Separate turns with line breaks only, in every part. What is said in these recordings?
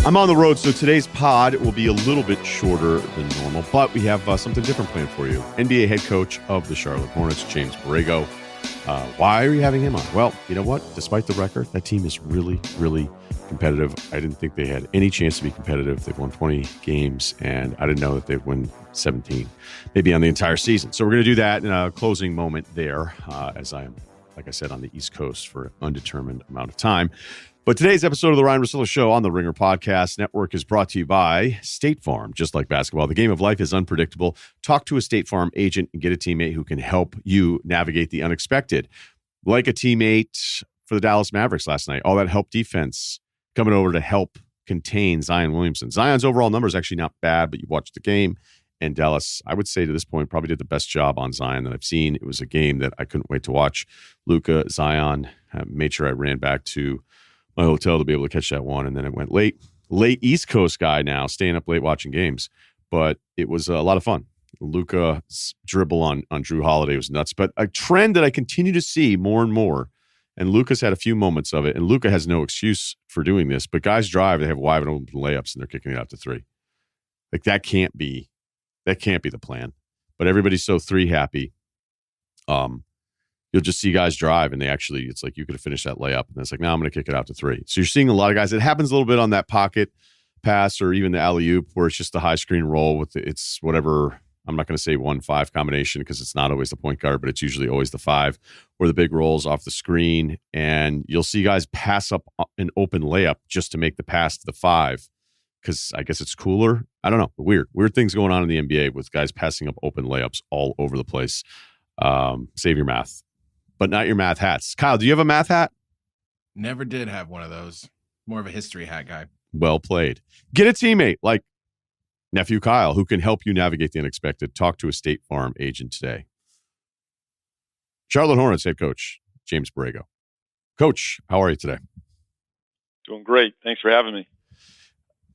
I'm on the road, so today's pod will be a little bit shorter than normal, but we have something different planned for you. NBA head coach of the Charlotte Hornets, Ryen Russillo. Why are you having him on? Well, you know what? Despite the record, that team is really, really competitive. I didn't think they had any chance to be competitive. They've won 20 games, and I didn't know that they'd win 17, maybe on the entire season. So we're going to do that in a closing moment there, as I am, like I said, on the East Coast for an undetermined amount of time. But today's episode of the Ryen Russillo Show on the Ringer Podcast Network is brought to you by State Farm. Just like basketball, the game of life is unpredictable. Talk to a State Farm agent and get a teammate who can help you navigate the unexpected. Like a teammate for the Dallas Mavericks last night, all that help defense coming over to help contain Zion Williamson. Zion's overall number is actually not bad, but you watched the game, and Dallas, I would say to this point, probably did the best job on Zion that I've seen. It was a game that I couldn't wait to watch. Luka, Zion, made sure I ran back to my hotel to be able to catch that one, and then it went late East Coast guy now, staying up late watching games, but it was a lot of fun. Luka's dribble on Drew Holiday was nuts, but a trend that I continue to see more and more, and Luka's had a few moments of it, and Luka has no excuse for doing this, but guys drive, they have wide open layups, and they're kicking it out to three. Like that can't be the plan, but everybody's so three happy. You'll just see guys drive, and it's like you could have finished that layup, and it's like, now I'm going to kick it out to three. So you're seeing a lot of guys. It happens a little bit on that pocket pass or even the alley-oop where it's just a high screen roll with it's whatever. I'm not going to say 1-5 combination because it's not always the point guard, but it's usually always the 5 or the big rolls off the screen. And you'll see guys pass up an open layup just to make the pass to the 5 because I guess it's cooler. I don't know. Weird things going on in the NBA with guys passing up open layups all over the place. Save your math. But not your math hats. Kyle, do you have a math hat?
Never did have one of those. More of a history hat guy.
Well played. Get a teammate like nephew Kyle who can help you navigate the unexpected. Talk to a State Farm agent today. Charlotte Hornets head coach, Ryen Borrego. Coach, how are you today?
Doing great. Thanks for having me.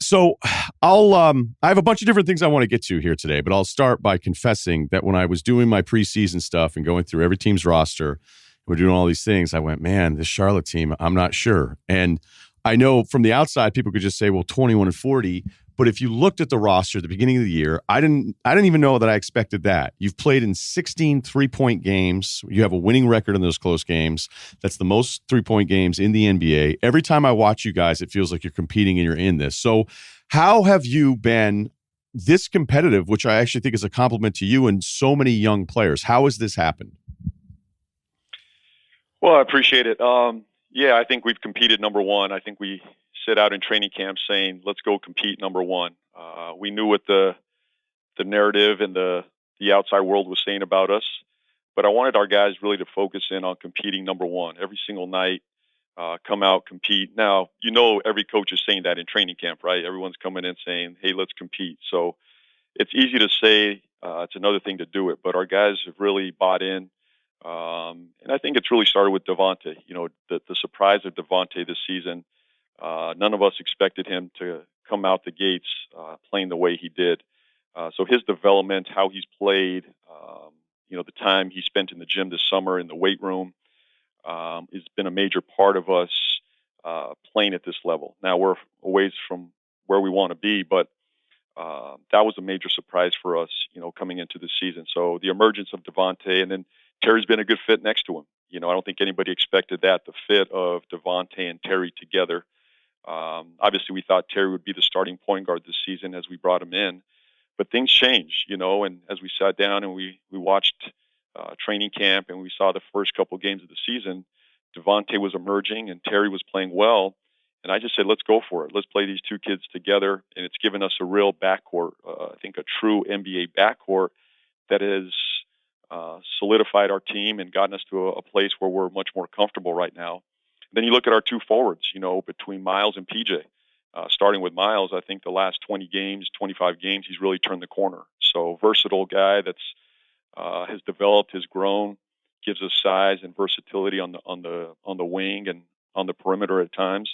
So I have a bunch of different things I want to get to here today, but I'll start by confessing that when I was doing my preseason stuff and going through every team's roster, we're doing all these things, I went, man, this Charlotte team, I'm not sure. And I know from the outside, people could just say, well, 21-40. But if you looked at the roster at the beginning of the year, I didn't even know that I expected that. You've played in 16 3-point games. You have a winning record in those close games. That's the most 3-point games in the NBA. Every time I watch you guys, it feels like you're competing and you're in this. So how have you been this competitive, which I actually think is a compliment to you and so many young players? How has this happened?
Well, I appreciate it. Yeah, I think we've competed number one. I think we set out in training camp saying, let's go compete number one. We knew what the narrative and the outside world was saying about us, but I wanted our guys really to focus in on competing number one every single night, come out, compete. Now, every coach is saying that in training camp, right? Everyone's coming in saying, hey, let's compete. So it's easy to say, it's another thing to do it, but our guys have really bought in. And I think it's really started with Devontae. The surprise of Devontae this season. None of us expected him to come out the gates playing the way he did. So his development, how he's played, the time he spent in the gym this summer in the weight room, has been a major part of us playing at this level. Now we're a ways from where we want to be, but that was a major surprise for us, coming into the season. So the emergence of Devontae, and then Terry's been a good fit next to him. I don't think anybody expected that, the fit of Devontae and Terry together. Obviously, we thought Terry would be the starting point guard this season as we brought him in, but things changed, and as we sat down and we watched training camp and we saw the first couple of games of the season, Devontae was emerging and Terry was playing well, and I just said, let's go for it. Let's play these two kids together, and it's given us a real backcourt, I think a true NBA backcourt that has solidified our team and gotten us to a place where we're much more comfortable right now. Then you look at our two forwards, between Miles and PJ. Starting with Miles, I think the last 20 games, 25 games, he's really turned the corner. So versatile guy that's has developed, has grown, gives us size and versatility on the wing and on the perimeter at times.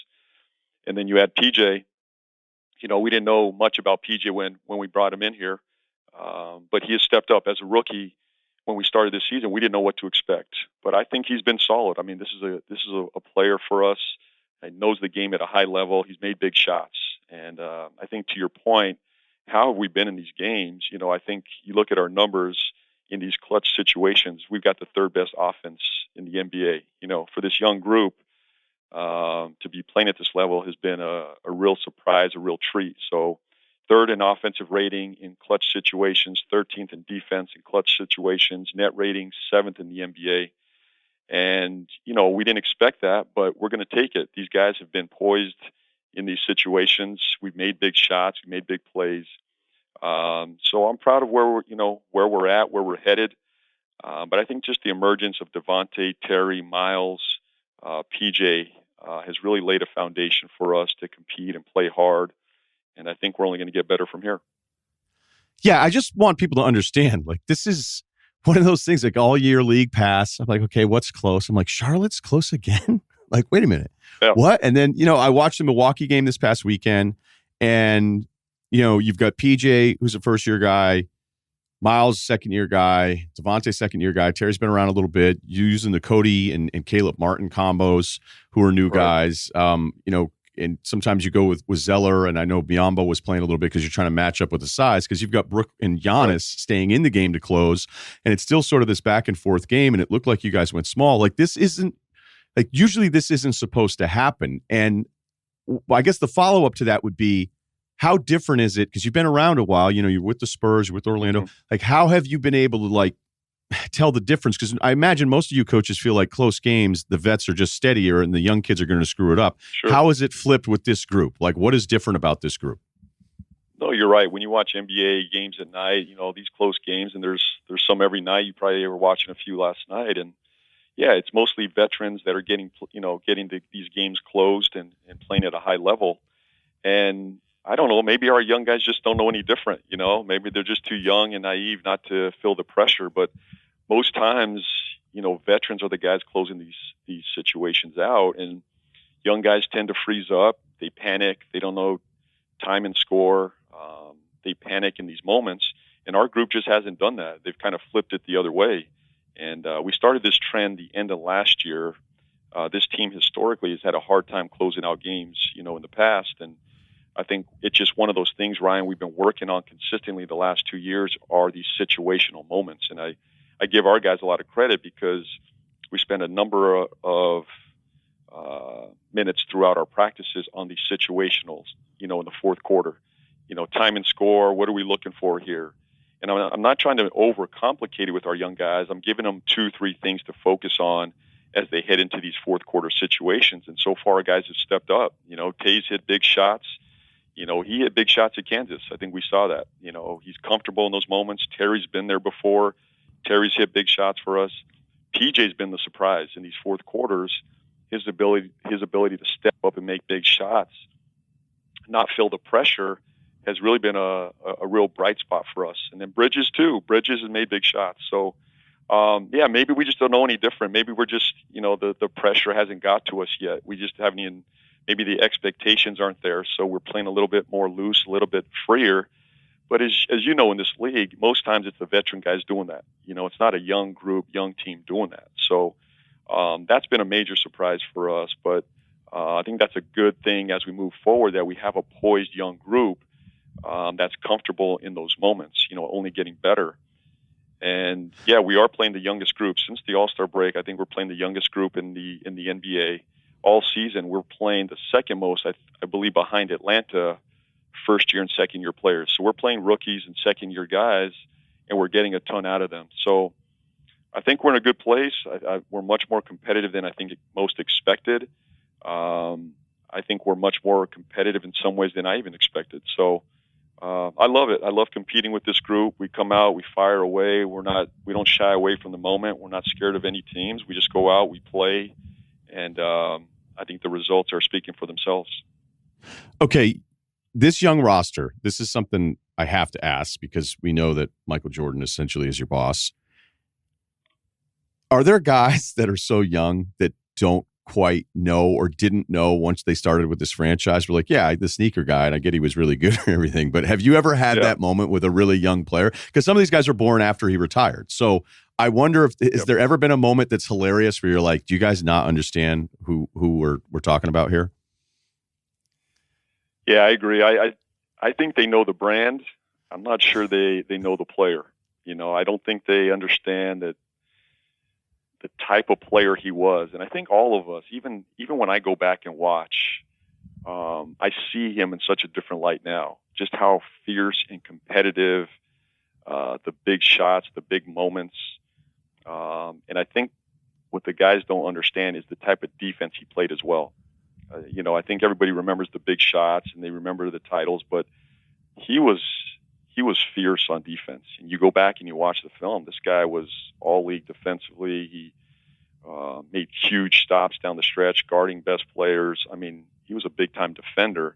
And then you add PJ. We didn't know much about PJ when we brought him in here, but he has stepped up as a rookie. When we started this season, we didn't know what to expect, but I think he's been solid. I mean, this is a player for us. He knows the game at a high level. He's made big shots. And I think to your point, how have we been in these games? I think you look at our numbers in these clutch situations, we've got the third best offense in the NBA. For this young group, to be playing at this level has been a real surprise, a real treat. So third in offensive rating in clutch situations, 13th in defense in clutch situations, net rating 7th in the NBA. And, we didn't expect that, but we're going to take it. These guys have been poised in these situations. We've made big shots. We made big plays. So I'm proud of where we're at, where we're headed. But I think just the emergence of Devontae, Terry, Miles, PJ has really laid a foundation for us to compete and play hard. And I think we're only going to get better from here.
Yeah, I just want people to understand, like, this is one of those things, like, all year league pass. I'm like, okay, what's close? I'm like, Charlotte's close again? Like, wait a minute.
Yeah.
What? And then, I watched the Milwaukee game this past weekend, and, you've got PJ, who's a first-year guy, Miles, second-year guy, Devontae, second-year guy. Terry's been around a little bit, using the Cody and Caleb Martin combos, who are new guys. And sometimes you go with Zeller, and I know Biyombo was playing a little bit because you're trying to match up with the size, because you've got Brook and Giannis staying in the game to close, and it's still sort of this back and forth game, and it looked like you guys went small. Like, this isn't, like, usually this isn't supposed to happen. And I guess the follow-up to that would be, how different is it? Because you've been around a while, you're with the Spurs, you're with Orlando.
Mm-hmm.
Like, how have you been able to, like, tell the difference? Because I imagine most of you coaches feel like close games, the vets are just steadier and the young kids are going to screw it up.
Sure.
How is it flipped with this group? Like, what is different about this group?
No, you're right. When you watch NBA games at night, these close games, and there's some every night. You probably were watching a few last night, and yeah, it's mostly veterans that are getting these games closed and playing at a high level. And I don't know, maybe our young guys just don't know any different. Maybe they're just too young and naive not to feel the pressure. But most times, veterans are the guys closing these situations out, and young guys tend to freeze up. They panic. They don't know time and score. They panic in these moments, and our group just hasn't done that. They've kind of flipped it the other way. And we started this trend the end of last year. This team historically has had a hard time closing out games, in the past. And I think it's just one of those things, Ryan, we've been working on consistently the last 2 years are these situational moments. And I give our guys a lot of credit because we spend a number of minutes throughout our practices on these situationals, in the fourth quarter. Time and score, what are we looking for here? And I'm not trying to overcomplicate it with our young guys. I'm giving them 2-3 things to focus on as they head into these fourth quarter situations. And so far, our guys have stepped up. Tays hit big shots. He hit big shots at Kansas. I think we saw that. He's comfortable in those moments. Terry's been there before. Terry's hit big shots for us. PJ's been the surprise in these fourth quarters. His ability to step up and make big shots, not feel the pressure, has really been a real bright spot for us. And then Bridges too. Bridges has made big shots. So, maybe we just don't know any different. Maybe we're just, the pressure hasn't got to us yet. We just haven't even, maybe the expectations aren't there. So we're playing a little bit more loose, a little bit freer. But as you know, in this league, most times it's the veteran guys doing that. It's not a young group, young team doing that. So that's been a major surprise for us. But I think that's a good thing as we move forward, that we have a poised young group that's comfortable in those moments, only getting better. And yeah, we are playing the youngest group since the All-Star break. I think we're playing the youngest group in the NBA all season. We're playing the second most, I believe, behind Atlanta, first year and second year players. So we're playing rookies and second year guys, and we're getting a ton out of them. So I think we're in a good place. We're much more competitive than I think most expected. I think we're much more competitive in some ways than I even expected. So I love it. I love competing with this group. We come out, we fire away. We don't shy away from the moment. We're not scared of any teams. We just go out, we play, and I think the results are speaking for themselves.
Okay, this young roster, this is something I have to ask because we know that Michael Jordan essentially is your boss. Are there guys that are so young that don't quite know or didn't know once they started with this franchise? We're like, yeah, the sneaker guy, and I get he was really good and everything, but have you ever had that moment with a really young player? Because some of these guys are born after he retired. So I wonder if has there ever been a moment that's hilarious where you're like, do you guys not understand who we're talking about here?
Yeah, I agree. I think they know the brand. I'm not sure they know the player. I don't think they understand that the type of player he was. And I think all of us, even when I go back and watch, I see him in such a different light now. Just how fierce and competitive, the big shots, the big moments. And I think what the guys don't understand is the type of defense he played as well. I think everybody remembers the big shots and they remember the titles, but he was fierce on defense. And you go back and you watch the film. This guy was all league defensively. He made huge stops down the stretch, guarding best players. I mean, he was a big time defender,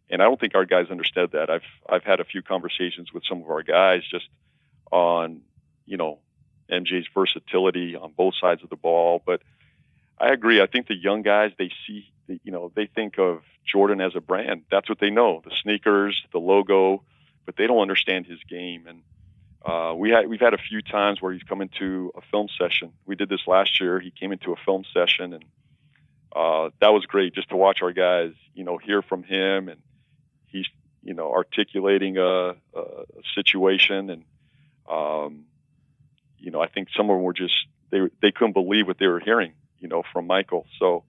and I don't think our guys understood that. I've had a few conversations with some of our guys just on MJ's versatility on both sides of the ball, but I agree. I think the young guys, they think of Jordan as a brand. That's what they know, the sneakers, the logo, but they don't understand his game. And we've had a few times where he's come into a film session. We did this last year. He came into a film session, and that was great just to watch our guys, hear from him, and he's, articulating a situation. And, I think some of them were just, they couldn't believe what they were hearing, from Michael. So,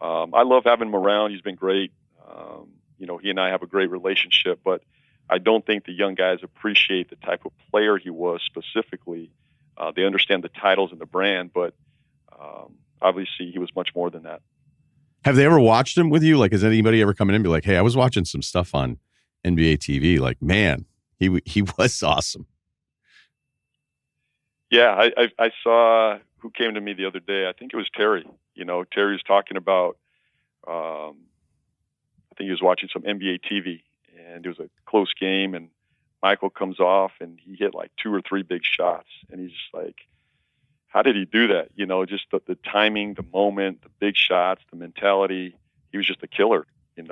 I love having him around. He's been great. He and I have a great relationship, but I don't think the young guys appreciate the type of player he was specifically. They understand the titles and the brand, but obviously he was much more than that.
Have they ever watched him with you? Like, has anybody ever come in and be like, "Hey, I was watching some stuff on NBA TV. Like, man, he was awesome."
Yeah, I saw who came to me the other day. I think it was Terry. Terry was talking about. I think he was watching some NBA TV, and it was a close game, and Michael comes off, and he hit like 2 or 3 big shots, and he's just like, how did he do that? Just the timing, the moment, the big shots, the mentality. He was just a killer, and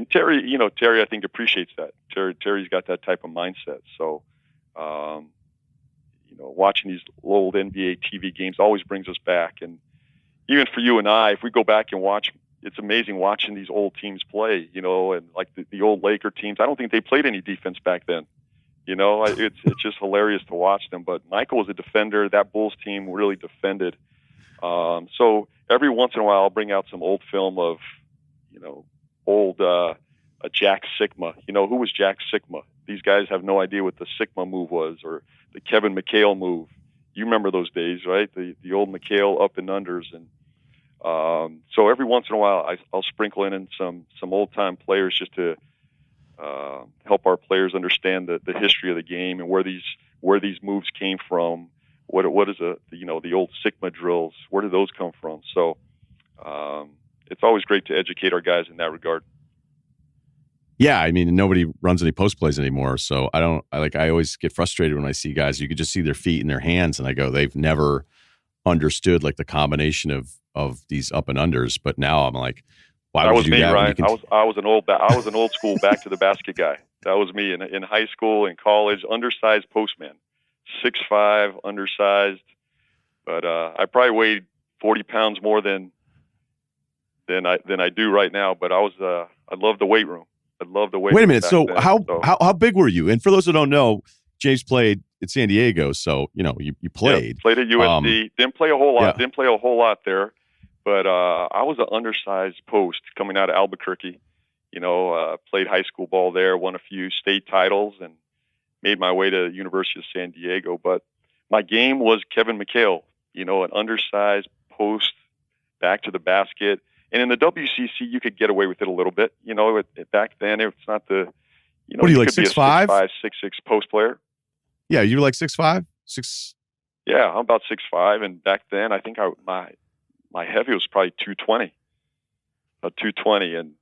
Terry, Terry, I think appreciates that. Terry's got that type of mindset. So, watching these old NBA TV games always brings us back. And even for you and I, if we go back and watch, it's amazing watching these old teams play, and like the old Laker teams. I don't think they played any defense back then. It's just hilarious to watch them. But Michael was a defender. That Bulls team really defended. So every once in a while, I'll bring out some old film of, old a Jack Sigma. Who was Jack Sigma? These guys have no idea what the Sigma move was, or the Kevin McHale move. You remember those days, right? The old McHale up and unders. And so every once in a while, I'll sprinkle in some old time players just to help our players understand the history of the game and where these moves came from. What is the old Sigma drills? Where did those come from? So it's always great to educate our guys in that regard.
Yeah, I mean, nobody runs any post plays anymore, so I always get frustrated when I see guys. You could just see their feet and their hands, and I go, they've never understood like the combination of these up and unders. But now I'm like, why
that
would
was
you do
me,
that?
Ryan. I was an old school back to the basket guy. That was me in high school, in college, undersized postman, 6'5", undersized. But I probably weighed 40 pounds more than I do right now. But I loved the weight room. I loved the weight room.
Wait a minute. So how big were you? And for those who don't know, James played at San Diego, so you played.
Yeah, played at USC. Didn't play a whole lot.
Yeah.
Didn't play a whole lot there. But I was an undersized post coming out of Albuquerque. Played high school ball there, won a few state titles, and made my way to University of San Diego. But my game was Kevin McHale, an undersized post, back to the basket. And in the WCC, you could get away with it a little bit. Back then, it's not the,
what are you like, 6'5"?
6'6" post player.
Yeah, you were like 6'5", 6.
Yeah, I'm about 6'5", and back then, I think my heavy was probably 220, about 220, and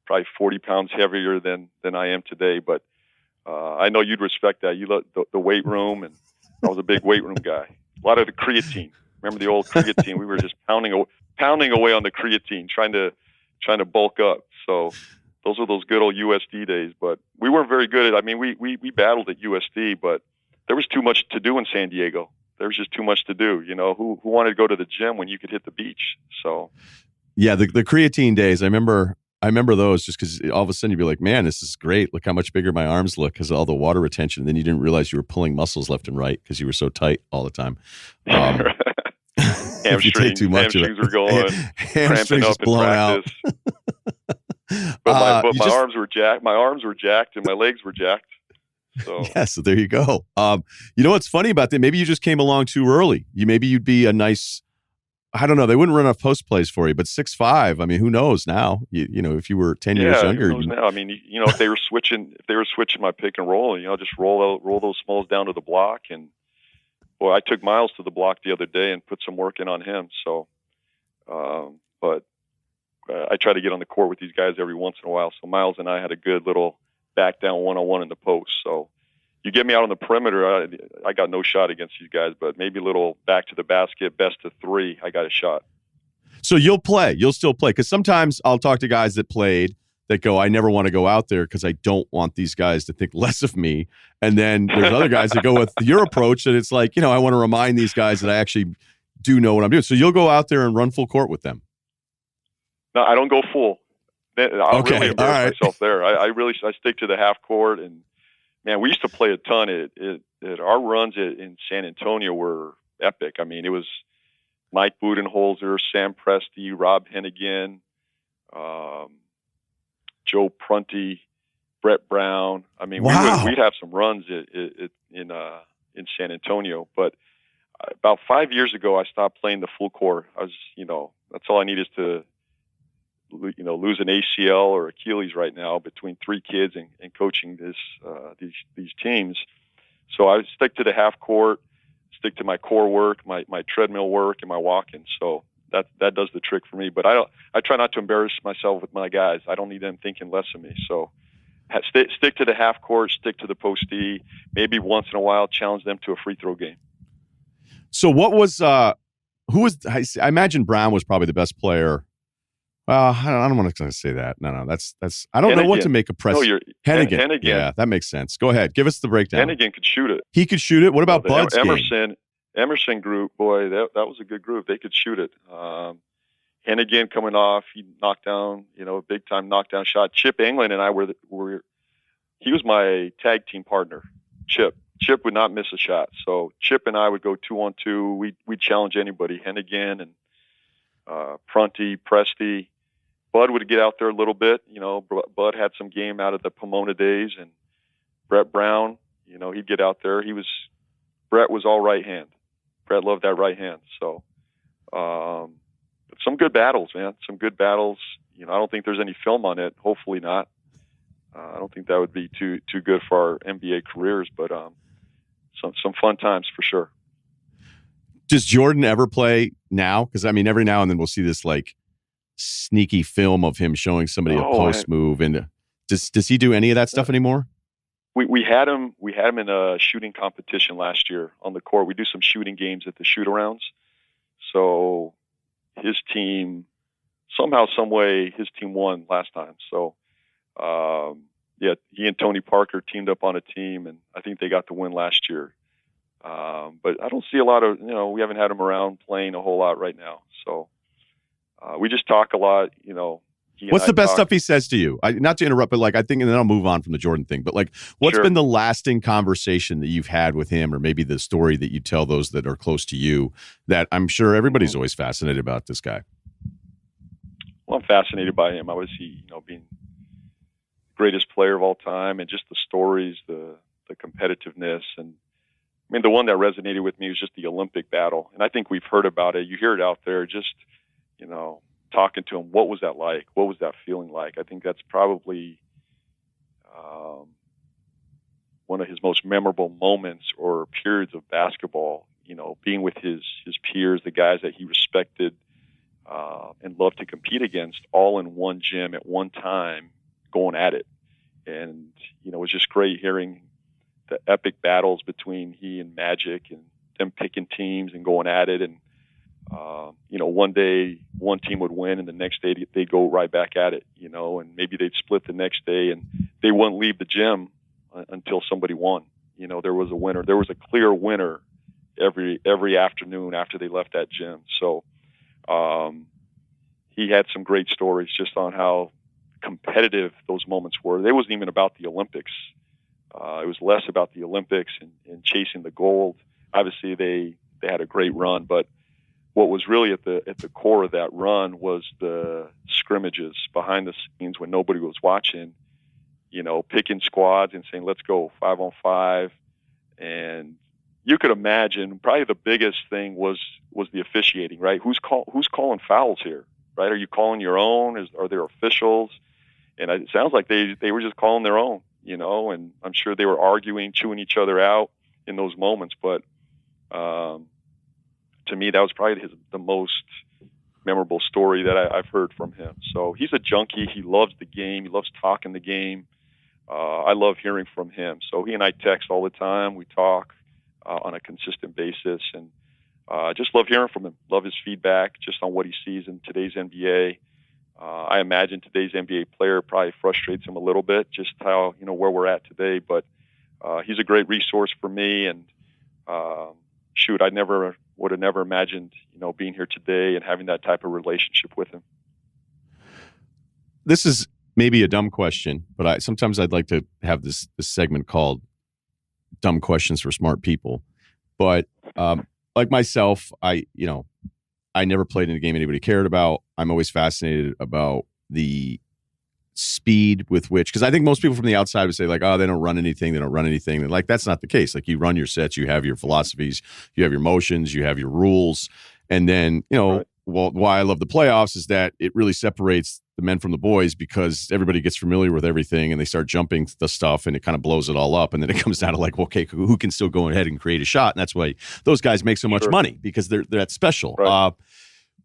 probably 40 pounds heavier than I am today. But I know you'd respect that. You love the weight room, and I was a big weight room guy. A lot of the creatine. Remember the old creatine? We were just pounding away on the creatine, trying to bulk up. So those were those good old USD days. But we weren't very good at. I mean, we battled at USD, but there was too much to do in San Diego. There was just too much to do. Who wanted to go to the gym when you could hit the beach? So
yeah, the creatine days. I remember I remember those just because all of a sudden you'd be like, man, this is great. Look how much bigger my arms look because of all the water retention. And then you didn't realize you were pulling muscles left and right because you were so tight all the time. If you take too much of it,
hamstrings were going,
hamstrings
cramping
just
up in
blown out.
practice. But my arms were jacked. My arms were jacked, and my legs were jacked. So
yeah, so there you go. You know what's funny about that? Maybe you just came along too early. Maybe you'd be a nice. I don't know. They wouldn't run enough post plays for you, but 6'5". I mean, who knows now? You know, if you were 10 years younger.
Who knows now? I mean, if they were switching my pick and roll, just roll those smalls down to the block. And boy, I took Miles to the block the other day and put some work in on him. So, but I try to get on the court with these guys every once in a while. So Miles and I had a good little back down one-on-one in the post. So you get me out on the perimeter, I got no shot against these guys, but maybe a little back to the basket, best of three, I got a shot.
So you'll still play. Because sometimes I'll talk to guys that played that go, I never want to go out there because I don't want these guys to think less of me. And then there's other guys that go with your approach that it's like, I want to remind these guys that I actually do know what I'm doing. So you'll go out there and run full court with them.
No, I don't go full. I'll
okay,
really embarrass
right.
myself there. I stick to the half court. And man, we used to play a ton. Our runs in San Antonio were epic. I mean, it was Mike Budenholzer, Sam Presti, Rob Hennigan, Joe Prunty, Brett Brown. I mean,
wow.
we'd have some runs in San Antonio. But about 5 years ago, I stopped playing the full court. I was, that's all I need is to, lose an ACL or Achilles right now between three kids and coaching these teams. So I stick to the half court, stick to my core work, my treadmill work, and my walking. So that does the trick for me. But I try not to embarrass myself with my guys. I don't need them thinking less of me. So stick to the half court, stick to the post D. Maybe once in a while challenge them to a free throw game.
So what was who was? I imagine Brown was probably the best player. I don't want to say that. No, that's. I don't know what to make a press.
No,
Hennigan. Yeah, that makes sense. Go ahead, give us the breakdown.
Hennigan could shoot it.
He could shoot it. What about Bud's game?
Emerson group, boy, that was a good group. They could shoot it. Hennigan coming off, he knocked down, a big time knockdown shot. Chip England and I he was my tag team partner. Chip would not miss a shot. So Chip and I would go 2-on-2. We'd challenge anybody. Hennigan and Prunty, Presti. Bud would get out there a little bit. Bud had some game out of the Pomona days, and Brett Brown, he'd get out there. Brett was all right hand. Brett loved that right hand. So, some good battles, man. Some good battles. I don't think there's any film on it. Hopefully not. I don't think that would be too good for our NBA careers, but some fun times for sure.
Does Jordan ever play now? Because every now and then we'll see this like sneaky film of him showing somebody a post move, and does he do any of that stuff anymore?
We had him in a shooting competition last year on the court. We do some shooting games at the shoot-arounds. So his team, somehow, some way, his team won last time. So he and Tony Parker teamed up on a team, and I think they got the win last year. But I don't see a lot of, we haven't had him around playing a whole lot right now. So we just talk a lot,
What's the best stuff he says to you? Not to interrupt, but I think, and then I'll move on from the Jordan thing, but what's been the lasting conversation that you've had with him, or maybe the story that you tell those that are close to you that I'm sure everybody's always fascinated about this guy?
Well, I'm fascinated by him. Obviously, being the greatest player of all time, and just the stories, the competitiveness. And the one that resonated with me was just the Olympic battle. And I think we've heard about it. You hear it out there, just, talking to him. What was that like? What was that feeling like? I think that's probably one of his most memorable moments or periods of basketball, being with his peers, the guys that he respected and loved to compete against, all in one gym at one time, going at it. And, it was just great hearing the epic battles between he and Magic, and them picking teams and going at it. And, one day one team would win, and the next day they'd go right back at it, and maybe they'd split the next day, and they wouldn't leave the gym until somebody won. There was a winner. There was a clear winner every afternoon after they left that gym. So he had some great stories just on how competitive those moments were. It wasn't even about the Olympics. It was less about the Olympics and chasing the gold. Obviously, they had a great run, but what was really at the core of that run was the scrimmages behind the scenes when nobody was watching. Picking squads and saying, "Let's go 5-on-5," and you could imagine probably the biggest thing was the officiating, right? Who's calling fouls here, right? Are you calling your own? Are there officials? And it sounds like they were just calling their own, and I'm sure they were arguing, chewing each other out in those moments. But to me, that was probably the most memorable story that I've heard from him. So he's a junkie. He loves the game. He loves talking the game. I love hearing from him. So he and I text all the time. We talk on a consistent basis, and just love hearing from him. Love his feedback just on what he sees in today's NBA. I imagine today's NBA player probably frustrates him a little bit, just how, where we're at today. But he's a great resource for me. And I would have never imagined, being here today and having that type of relationship with him.
This is maybe a dumb question, but sometimes I'd like to have this segment called "Dumb Questions for Smart People." But like myself, I never played in a game anybody cared about. I'm always fascinated about the speed with which, because I think most people from the outside would say like, "Oh, they don't run anything. They don't run anything." And like, that's not the case. Like, you run your sets, you have your philosophies, you have your motions, you have your rules. And then,
Right.
Well, why I love the playoffs is that it really separates the men from the boys, because everybody gets familiar with everything and they start jumping the stuff and it kind of blows it all up. And then it comes down to like, well, okay, who can still go ahead and create a shot? And that's why those guys make so much
Sure.
money, because they're that special.
Right.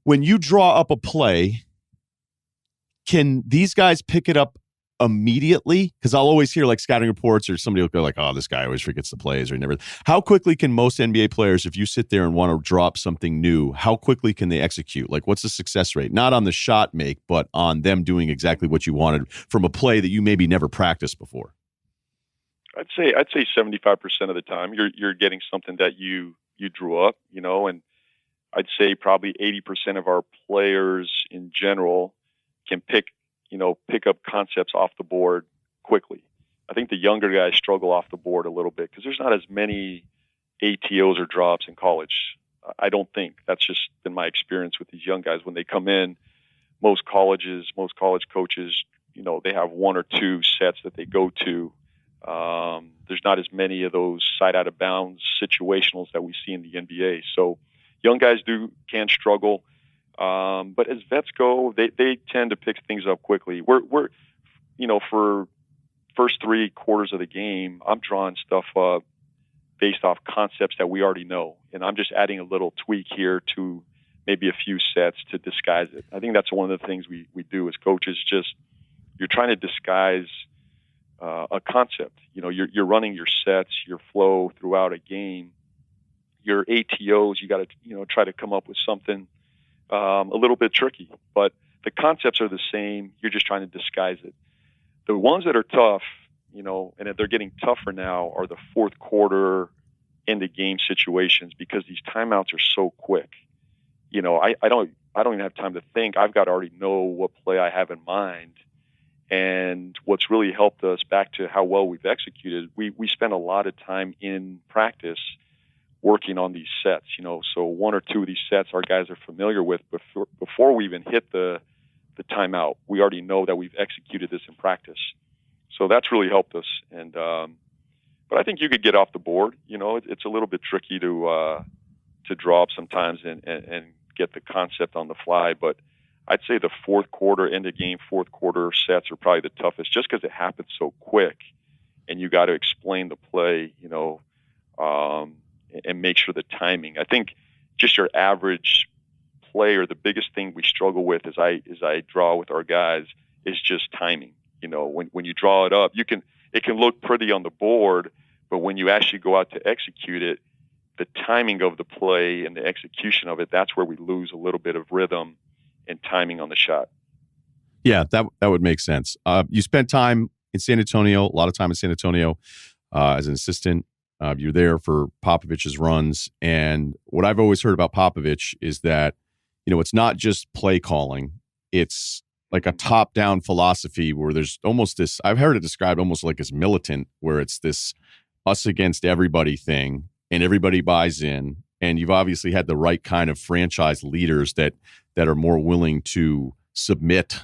When you draw up a play, can these guys pick it up immediately? Because I'll always hear like scouting reports, or somebody will go like, "Oh, this guy always forgets the plays," or never. How quickly can most NBA players, if you sit there and want to drop something new, how quickly can they execute? Like, what's the success rate? Not on the shot make, but on them doing exactly what you wanted from a play that you maybe never practiced before.
I'd say 75% of the time you're getting something that you drew up, and I'd say probably 80% of our players in general can pick up concepts off the board quickly. I think the younger guys struggle off the board a little bit because there's not as many ATOs or drops in college. I don't think. That's just been my experience with these young guys. When they come in, most college coaches, they have one or two sets that they go to. There's not as many of those side out of bounds situationals that we see in the NBA. So young guys can struggle. But as vets go, they tend to pick things up quickly. We're for first 3 quarters of the game, I'm drawing stuff up based off concepts that we already know, and I'm just adding a little tweak here to maybe a few sets to disguise it. I think that's one of the things we do as coaches. Just you're trying to disguise a concept. You're running your sets, your flow throughout a game. Your ATOs, you got to try to come up with something a little bit tricky, but the concepts are the same. You're just trying to disguise it. The ones that are tough, and they're getting tougher now, are the fourth quarter end of game situations, because these timeouts are so quick. I don't even have time to think. I've got to already know what play I have in mind. And what's really helped us, back to how well we've executed, we spend a lot of time in practice working on these sets, so 1 or 2 of these sets our guys are familiar with before we even hit the timeout. We already know that we've executed this in practice. So that's really helped us. And but I think you could get off the board. It's a little bit tricky to draw up sometimes and get the concept on the fly. But I'd say the fourth quarter, end of game, fourth quarter sets are probably the toughest, just because it happens so quick, and you got to explain the play, and make sure the timing. I think just your average player, the biggest thing we struggle with as I draw with our guys is just timing. When you draw it up, it can look pretty on the board, but when you actually go out to execute it, the timing of the play and the execution of it, that's where we lose a little bit of rhythm and timing on the shot.
Yeah, that would make sense. You spent time in San Antonio, a lot of time in San Antonio as an assistant. You're there for Popovich's runs. And what I've always heard about Popovich is that, it's not just play calling. It's like a top-down philosophy where there's almost this, I've heard it described almost like as militant, where it's this us against everybody thing and everybody buys in. And you've obviously had the right kind of franchise leaders that are more willing to submit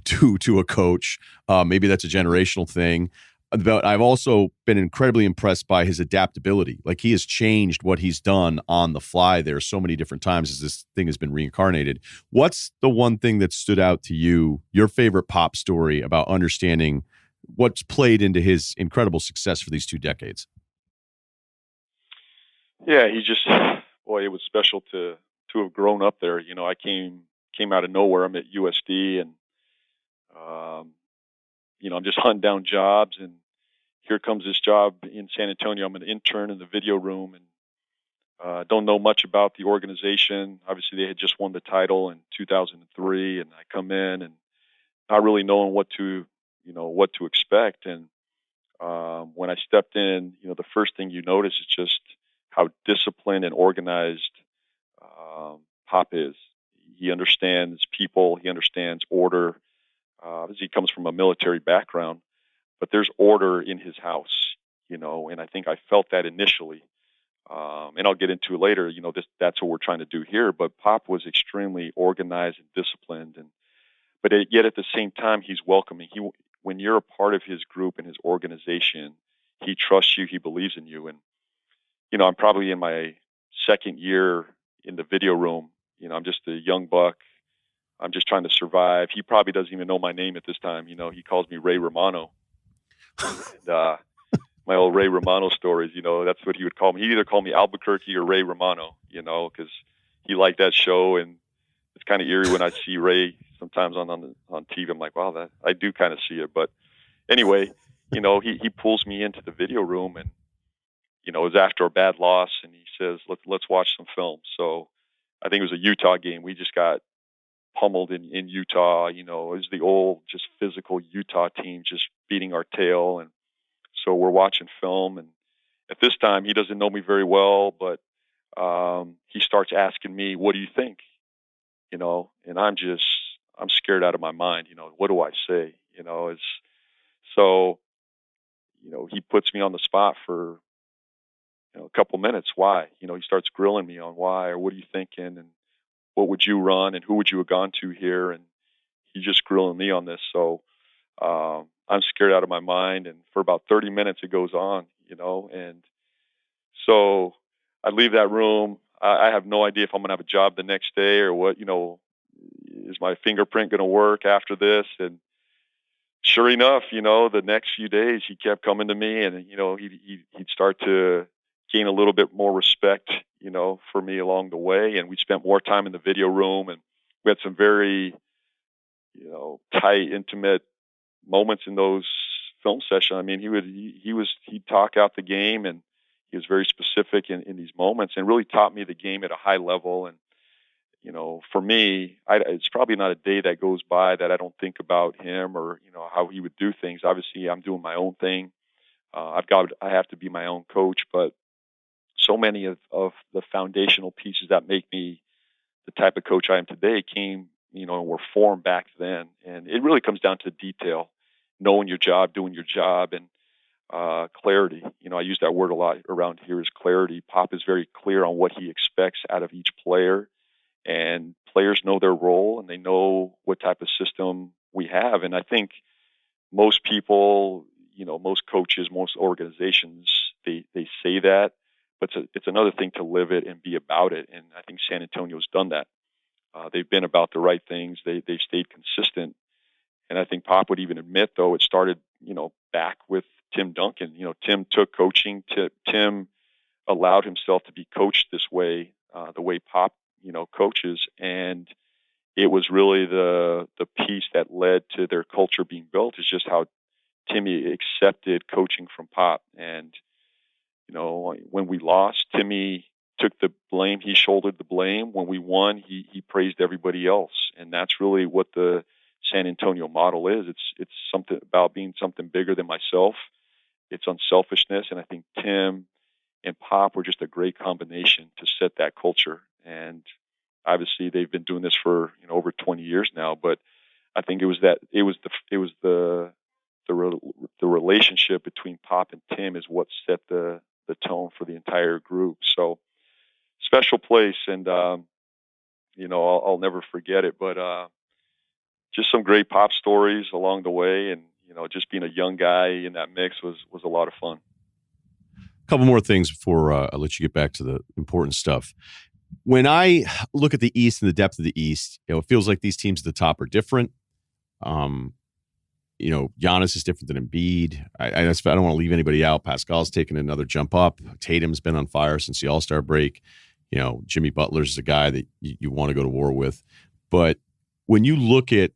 to a coach. Maybe that's a generational thing. But I've also been incredibly impressed by his adaptability. Like, he has changed what he's done on the fly there so many different times as this thing has been reincarnated. What's the one thing that stood out to you, your favorite Pop story about understanding what's played into his incredible success for these 2 decades?
Yeah, he just, boy, it was special to have grown up there. You know, I came out of nowhere. I'm at USD, and you know, I'm just hunting down jobs, and here comes this job in San Antonio. I'm an intern in the video room, and don't know much about the organization. Obviously, they had just won the title in 2003, and I come in and not really knowing what to expect. And when I stepped in, you know, the first thing you notice is just how disciplined and organized Pop is. He understands people. He understands order. He comes from a military background, but there's order in his house, you know, and I think I felt that initially. And I'll get into it later, you know, that's what we're trying to do here. But Pop was extremely organized and disciplined, but yet at the same time, he's welcoming. When you're a part of his group and his organization, he trusts you, he believes in you. And, you know, I'm probably in my second year in the video room. You know, I'm just a young buck. I'm just trying to survive. He probably doesn't even know my name at this time. You know, he calls me Ray Romano. And my old Ray Romano stories, you know, that's what he would call me. He'd either call me Albuquerque or Ray Romano, you know, because he liked that show. And it's kind of eerie when I see Ray sometimes on TV. I'm like, wow, that I do kind of see it. But anyway, you know, he pulls me into the video room, and, you know, it was after a bad loss, and he says, let's watch some film. So I think it was a Utah game. We just got pummeled in Utah. You know, it was the old, just physical Utah team just beating our tail. And so we're watching film, and at this time, he doesn't know me very well, but he starts asking me, what do you think? You know, and I'm scared out of my mind. You know, what do I say? You know, so, you know, he puts me on the spot for, you know, a couple minutes. Why? You know, he starts grilling me on why, or what are you thinking? And what would you run? And who would you have gone to here? And he's just grilling me on this. So, I'm scared out of my mind. And for about 30 minutes, it goes on, you know, and so I leave that room. I have no idea if I'm going to have a job the next day or what, you know, is my fingerprint going to work after this? And sure enough, you know, the next few days he kept coming to me, and, you know, he'd start to gain a little bit more respect, you know, for me along the way. And we spent more time in the video room, and we had some very, you know, tight, intimate moments in those film sessions. I mean, he'd talk out the game, and he was very specific in these moments, and really taught me the game at a high level. And, you know, for me, it's probably not a day that goes by that I don't think about him or, you know, how he would do things. Obviously, I'm doing my own thing. I have to be my own coach, but so many of the foundational pieces that make me the type of coach I am today came, you know, and were formed back then. And it really comes down to detail, knowing your job, doing your job, and clarity. You know, I use that word a lot around here, is clarity. Pop is very clear on what he expects out of each player, and players know their role, and they know what type of system we have. And I think most people, you know, most coaches, most organizations, they say that, but it's another thing to live it and be about it. And I think San Antonio's done that. They've been about the right things. They've stayed consistent. And I think Pop would even admit, though, it started, you know, back with Tim Duncan. You know, Tim took coaching. Tim allowed himself to be coached this way, the way Pop, you know, coaches. And it was really the piece that led to their culture being built, is just how Timmy accepted coaching from Pop. And, you know, when we lost, Timmy took the blame. He shouldered the blame. When we won, he praised everybody else. And that's really what the San Antonio model is. It's something about being something bigger than myself. It's unselfishness. And I think Tim and Pop were just a great combination to set that culture. And obviously they've been doing this for, you know, over 20 years now, but I think it was the relationship between Pop and Tim is what set the tone for the entire group. So special place, and I'll never forget it. But just some great Pop stories along the way, and just being a young guy in that mix was a lot of fun.
A couple more things before I let you get back to the important stuff. When I look at the East and the depth of the East, it feels like these teams at the top are different. Giannis is different than Embiid. I don't want to leave anybody out. Pascal's taken another jump up. Tatum's been on fire since the All-Star break. Jimmy Butler's a guy that you want to go to war with. But when you look at,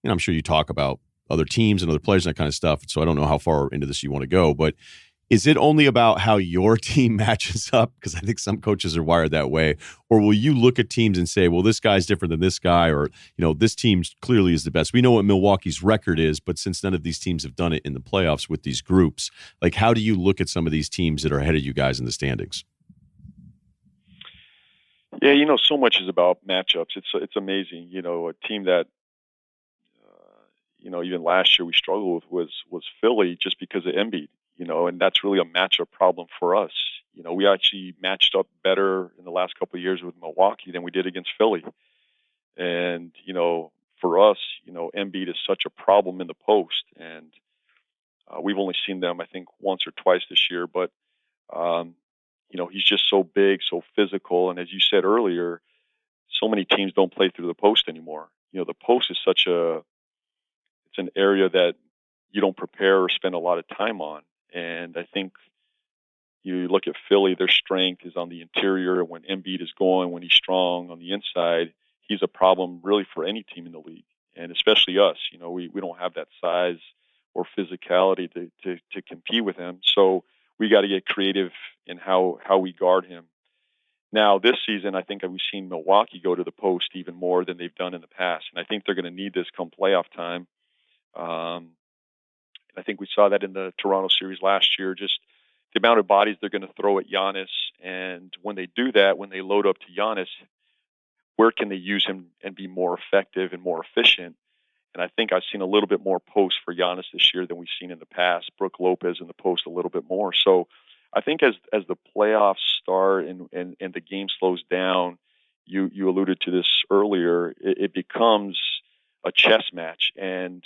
I'm sure you talk about other teams and other players and that kind of stuff, so I don't know how far into this you want to go, but is it only about how your team matches up? Because I think some coaches are wired that way. Or will you look at teams and say, well, this guy's different than this guy, or, this team clearly is the best. We know what Milwaukee's record is, but since none of these teams have done it in the playoffs with these groups, like, how do you look at some of these teams that are ahead of you guys in the standings?
Yeah, so much is about matchups. It's amazing. A team that, even last year we struggled with was Philly, just because of Embiid. And that's really a matchup problem for us. We actually matched up better in the last couple of years with Milwaukee than we did against Philly. And, for us, Embiid is such a problem in the post. And we've only seen them, I think, once or twice this year. But, he's just so big, so physical. And as you said earlier, so many teams don't play through the post anymore. The post is it's an area that you don't prepare or spend a lot of time on. And I think you look at Philly, their strength is on the interior. When Embiid is going, when he's strong on the inside, he's a problem really for any team in the league, and especially us. We don't have that size or physicality to compete with him. So we got to get creative in how we guard him. Now, this season, I think we've seen Milwaukee go to the post even more than they've done in the past. And I think they're going to need this come playoff time. I think we saw that in the Toronto series last year, just the amount of bodies they're going to throw at Giannis. And when they do that, when they load up to Giannis, where can they use him and be more effective and more efficient? And I think I've seen a little bit more post for Giannis this year than we've seen in the past. Brook Lopez in the post a little bit more. So I think as the playoffs start and the game slows down, you alluded to this earlier, it becomes a chess match. And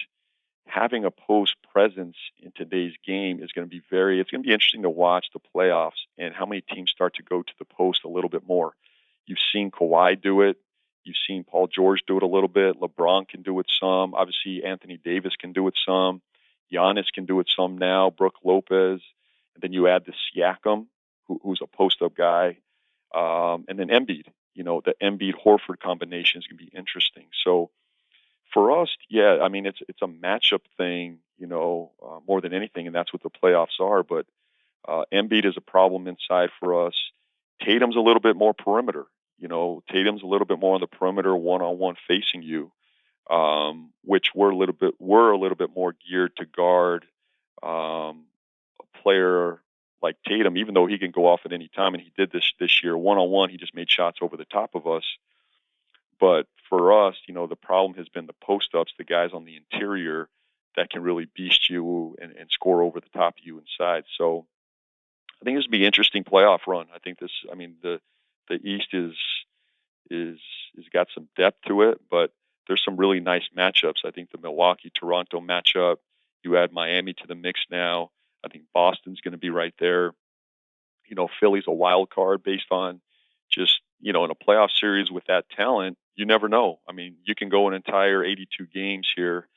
having a post presence in today's game is going to be it's going to be interesting to watch the playoffs and how many teams start to go to the post a little bit more. You've seen Kawhi do it. You've seen Paul George do it a little bit. LeBron can do it some. Obviously, Anthony Davis can do it some. Giannis can do it some now. Brook Lopez. And then you add the Siakam, who's a post-up guy. And then Embiid. The Embiid-Horford combination is going to be interesting. So for us, yeah, I mean, it's a matchup thing, more than anything, and that's what the playoffs are. But Embiid is a problem inside for us. Tatum's a little bit more perimeter. Tatum's a little bit more on the perimeter, one-on-one facing you, which we're a little bit more geared to guard a player like Tatum, even though he can go off at any time, and he did this year. One-on-one, he just made shots over the top of us. But for us, the problem has been the post-ups, the guys on the interior that can really beast you and score over the top of you inside. So I think this will be an interesting playoff run. I think the East is got some depth to it, but there's some really nice matchups. I think the Milwaukee-Toronto matchup, you add Miami to the mix now. I think Boston's going to be right there. Philly's a wild card based on just, in a playoff series with that talent, you never know. I mean, you can go an entire 82 games here,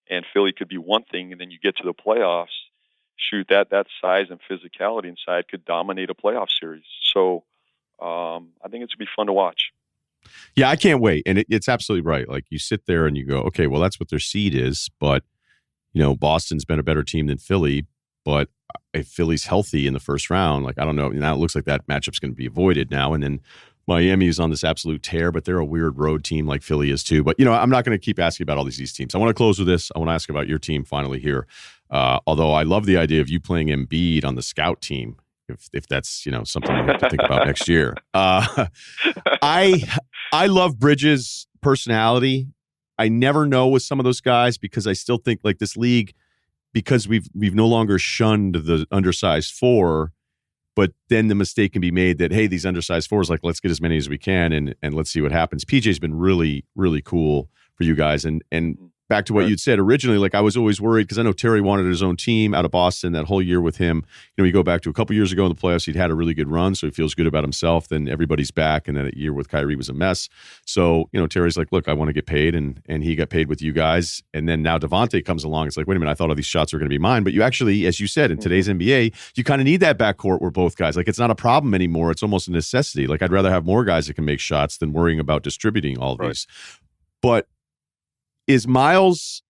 and Philly could be one thing, and then you get to the playoffs, shoot, that size and physicality inside could dominate a playoff series. So I think it's going to be fun to watch.
Yeah, I can't wait. And it's absolutely right. Like, you sit there and you go, okay, well, that's what their seed is. But, Boston's been a better team than Philly. But if Philly's healthy in the first round, like, I don't know. Now it looks like that matchup's going to be avoided now. And then Miami is on this absolute tear, but they're a weird road team like Philly is too. But, I'm not going to keep asking about all these teams. I want to close with this. I want to ask about your team finally here. Although I love the idea of you playing Embiid on the scout team, if that's, something we have to think about next year. I love Bridges' personality. I never know with some of those guys because I still think like this league, because we've no longer shunned the undersized four, but then the mistake can be made that, hey, these undersized fours, like, let's get as many as we can and let's see what happens. PJ's been really, really cool for you guys. And back to what you'd said originally, like I was always worried because I know Terry wanted his own team out of Boston that whole year with him. You know, you go back to a couple years ago in the playoffs, he'd had a really good run, so he feels good about himself. Then everybody's back, and then a year with Kyrie was a mess. So, you know, Terry's like, look, I want to get paid, and he got paid with you guys. And then now Devontae comes along. It's like, wait a minute, I thought all these shots were going to be mine. But you actually, as you said, in today's NBA, you kind of need that backcourt where both guys, like it's not a problem anymore. It's almost a necessity. Like I'd rather have more guys that can make shots than worrying about distributing all of these. But is Miles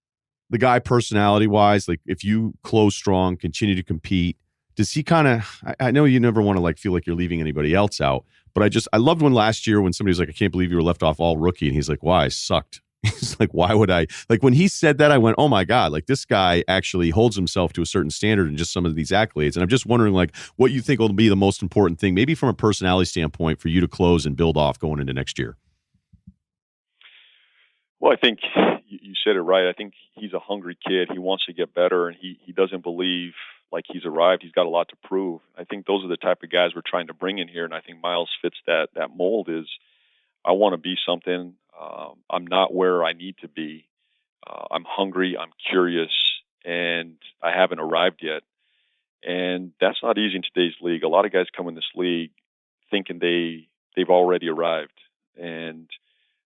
the guy personality wise, like if you close strong, continue to compete, does he kind of, I know you never want to like feel like you're leaving anybody else out, but I loved when last year when somebody was like, I can't believe you were left off all rookie. And he's like, why? I sucked. He's like, why would I? Like when he said that, I went, oh my God, like this guy actually holds himself to a certain standard in just some of these accolades. And I'm just wondering like what you think will be the most important thing, maybe from a personality standpoint for you to close and build off going into next year.
Well, I think you said it right. I think he's a hungry kid. He wants to get better, and he doesn't believe like he's arrived. He's got a lot to prove. I think those are the type of guys we're trying to bring in here, and I think Miles fits that mold. Is I want to be something. I'm not where I need to be. I'm hungry. I'm curious, and I haven't arrived yet. And that's not easy in today's league. A lot of guys come in this league thinking they've already arrived, and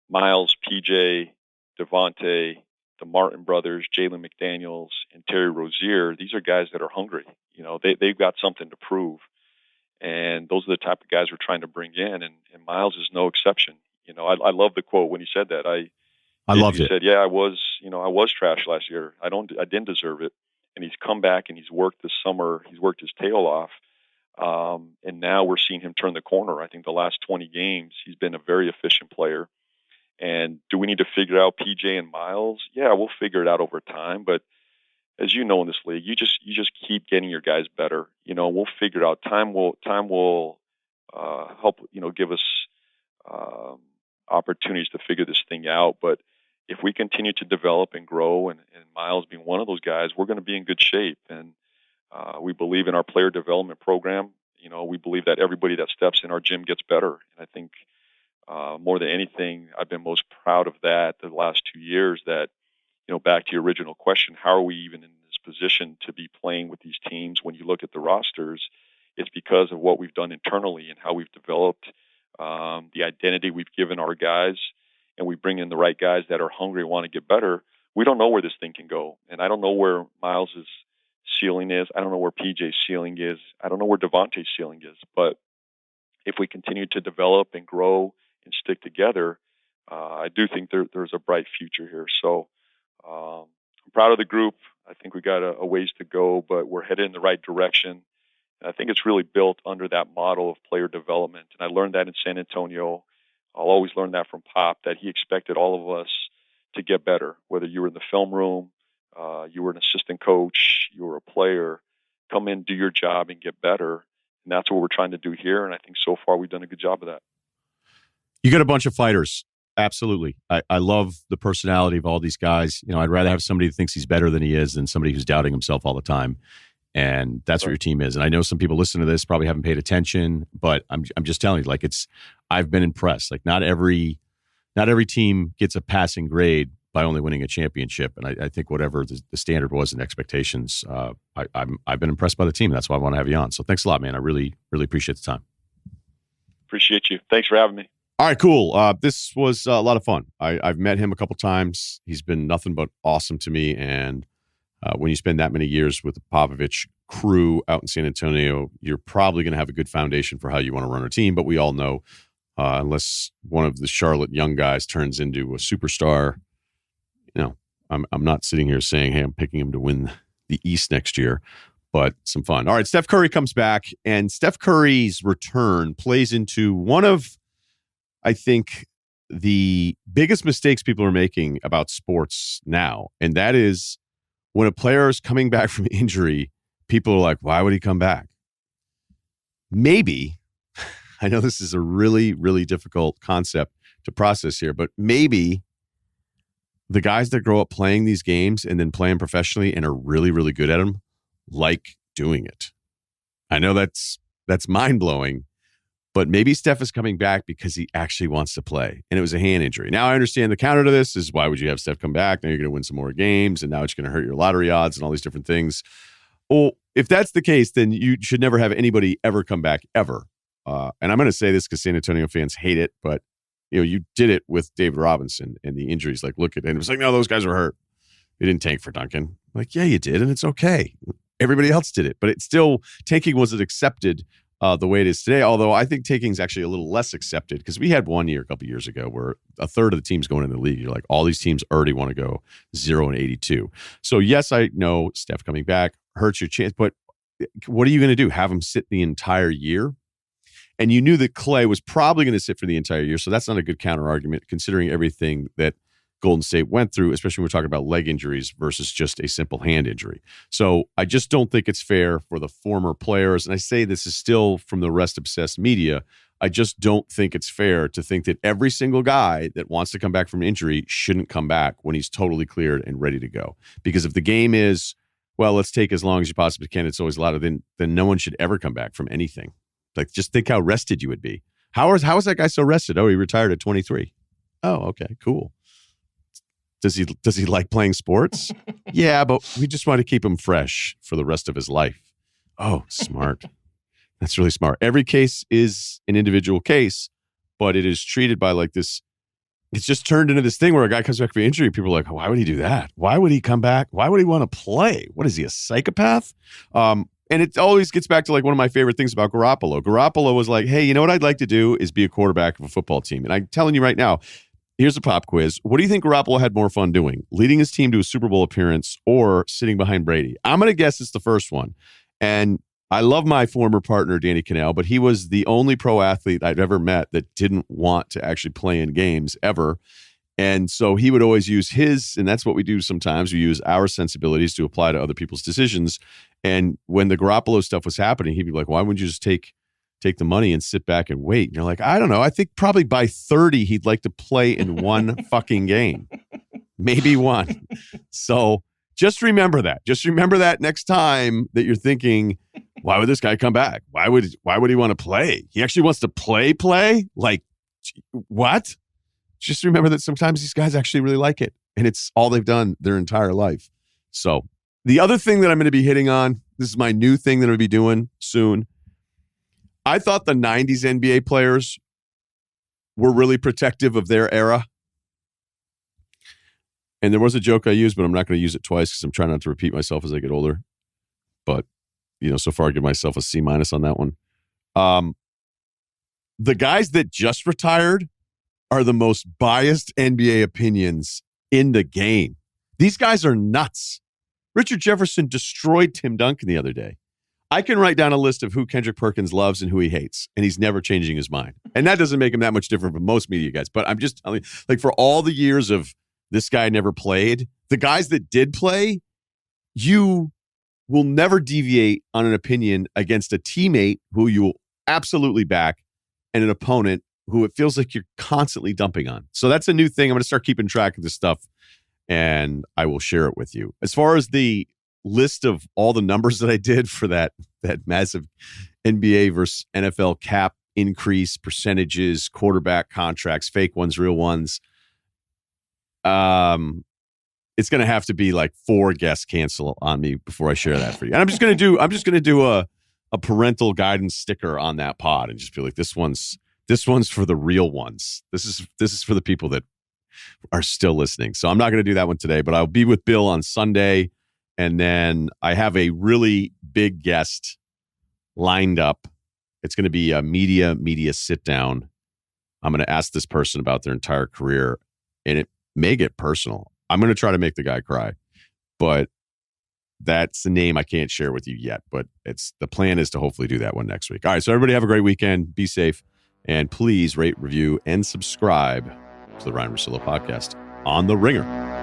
Miles, PJ, Devontae, the Martin brothers, Jalen McDaniels, and Terry Rozier, these are guys that are hungry. You know, they've got something to prove. And those are the type of guys we're trying to bring in. And Miles is no exception. You know, I love the quote when he said that.
I loved it.
He said, yeah, I was trash last year. I didn't deserve it. And he's come back and he's worked this summer. He's worked his tail off. And now we're seeing him turn the corner. I think the last 20 games, he's been a very efficient player. And do we need to figure out PJ and Miles? Yeah, we'll figure it out over time. But as you know, in this league, you just keep getting your guys better. You know, we'll figure it out. Time will help. You know, give us opportunities to figure this thing out. But if we continue to develop and grow, and Miles being one of those guys, we're going to be in good shape. And we believe in our player development program. You know, we believe that everybody that steps in our gym gets better. And I think more than anything, I've been most proud of that the last 2 years. That, you know, back to your original question, how are we even in this position to be playing with these teams? When you look at the rosters, it's because of what we've done internally and how we've developed the identity we've given our guys, and we bring in the right guys that are hungry and want to get better. We don't know where this thing can go, and I don't know where Miles's ceiling is. I don't know where PJ's ceiling is. I don't know where Devontae's ceiling is. But if we continue to develop and grow and stick together, I do think there's a bright future here. So I'm proud of the group. I think we got a ways to go, but we're headed in the right direction. And I think it's really built under that model of player development. And I learned that in San Antonio. I'll always learn that from Pop, that he expected all of us to get better, whether you were in the film room, you were an assistant coach, you were a player. Come in, do your job, and get better. And that's what we're trying to do here. And I think so far we've done a good job of that.
You got a bunch of fighters. Absolutely. I love the personality of all these guys. You know, I'd rather have somebody who thinks he's better than he is than somebody who's doubting himself all the time. And that's what your team is. And I know some people listening to this probably haven't paid attention, but I'm just telling you, like I've been impressed. Like not every team gets a passing grade by only winning a championship. And I think whatever the standard was and expectations, I've been impressed by the team. That's why I want to have you on. So thanks a lot, man. I really, really appreciate the time.
Appreciate you. Thanks for having me.
All right, cool. This was a lot of fun. I've met him a couple times. He's been nothing but awesome to me. And when you spend that many years with the Popovich crew out in San Antonio, you're probably going to have a good foundation for how you want to run a team. But we all know, unless one of the Charlotte young guys turns into a superstar, you know, I'm not sitting here saying, hey, I'm picking him to win the East next year. But some fun. All right, Steph Curry comes back, and Steph Curry's return plays into one of, I think, the biggest mistakes people are making about sports now. And that is when a player is coming back from injury, people are like, why would he come back? Maybe, I know this is a really, really difficult concept to process here, but maybe the guys that grow up playing these games and then playing professionally and are really, really good at them like doing it. I know that's mind-blowing, but maybe Steph is coming back because he actually wants to play, and it was a hand injury. Now, I understand the counter to this is, why would you have Steph come back? Now you're going to win some more games, and now it's going to hurt your lottery odds and all these different things. Well, if that's the case, then you should never have anybody ever come back, ever. And I'm going to say this because San Antonio fans hate it, but you did it with David Robinson and the injuries. Like, look at it. And it was like, no, those guys were hurt. You didn't tank for Duncan. Like, yeah, you did, and it's okay. Everybody else did it, but it's still, tanking wasn't accepted the way it is today. Although I think tanking is actually a little less accepted, because we had one year a couple years ago where a third of the teams going in the league, you're like, all these teams already want to go 0-82. So yes, I know Steph coming back hurts your chance, but what are you going to do? Have him sit the entire year? And you knew that Clay was probably going to sit for the entire year, so that's not a good counter argument considering everything that Golden State went through, especially when we're talking about leg injuries versus just a simple hand injury. So I just don't think it's fair for the former players. And I say this is still from the rest obsessed media. I just don't think it's fair to think that every single guy that wants to come back from an injury shouldn't come back when he's totally cleared and ready to go. Because if the game is, well, let's take as long as you possibly can, it's always louder, then no one should ever come back from anything. Like, just think how rested you would be. How is that guy so rested? Oh, he retired at 23. Oh, okay, cool. Does he like playing sports? Yeah, but we just want to keep him fresh for the rest of his life. Oh, smart. That's really smart. Every case is an individual case, but it is treated by like this. It's just turned into this thing where a guy comes back from injury. People are like, why would he do that? Why would he come back? Why would he want to play? What is he, a psychopath? And it always gets back to like one of my favorite things about Garoppolo. Garoppolo was like, hey, you know what I'd like to do is be a quarterback of a football team. And I'm telling you right now, here's a pop quiz. What do you think Garoppolo had more fun doing? Leading his team to a Super Bowl appearance or sitting behind Brady? I'm going to guess it's the first one. And I love my former partner, Danny Cannell, but he was the only pro athlete I've ever met that didn't want to actually play in games ever. And so he would always use his, and that's what we do sometimes. We use our sensibilities to apply to other people's decisions. And when the Garoppolo stuff was happening, he'd be like, why wouldn't you just take the money and sit back and wait? And you're like, I don't know. I think probably by 30, he'd like to play in one fucking game. Maybe one. So just remember that. Just remember that next time that you're thinking, why would this guy come back? Why would he want to play? He actually wants to play? Like, what? Just remember that sometimes these guys actually really like it, and it's all they've done their entire life. So the other thing that I'm going to be hitting on, this is my new thing that I'll be doing soon. I thought the 90s NBA players were really protective of their era. And there was a joke I used, but I'm not going to use it twice because I'm trying not to repeat myself as I get older. But, so far I give myself a C- on that one. The guys that just retired are the most biased NBA opinions in the game. These guys are nuts. Richard Jefferson destroyed Tim Duncan the other day. I can write down a list of who Kendrick Perkins loves and who he hates, and he's never changing his mind. And that doesn't make him that much different from most media guys. But I'm just telling you, like, for all the years of this guy never played, the guys that did play, you will never deviate on an opinion against a teammate who you will absolutely back and an opponent who it feels like you're constantly dumping on. So that's a new thing. I'm going to start keeping track of this stuff, and I will share it with you. As far as the list of all the numbers that I did for that massive NBA versus NFL cap increase, percentages, quarterback contracts, fake ones, real ones, it's going to have to be like 4 guests cancel on me before I share that for you. And I'm just going to do a parental guidance sticker on that pod and just be like, this one's for the real ones. This is for the people that are still listening. So I'm not going to do that one today, but I'll be with Bill on Sunday. And then I have a really big guest lined up. It's going to be a media sit down. I'm going to ask this person about their entire career, and it may get personal. I'm going to try to make the guy cry, but that's the name I can't share with you yet. But the plan is to hopefully do that one next week. All right. So everybody have a great weekend. Be safe. And please rate, review, and subscribe to the Ryen Russillo podcast on The Ringer.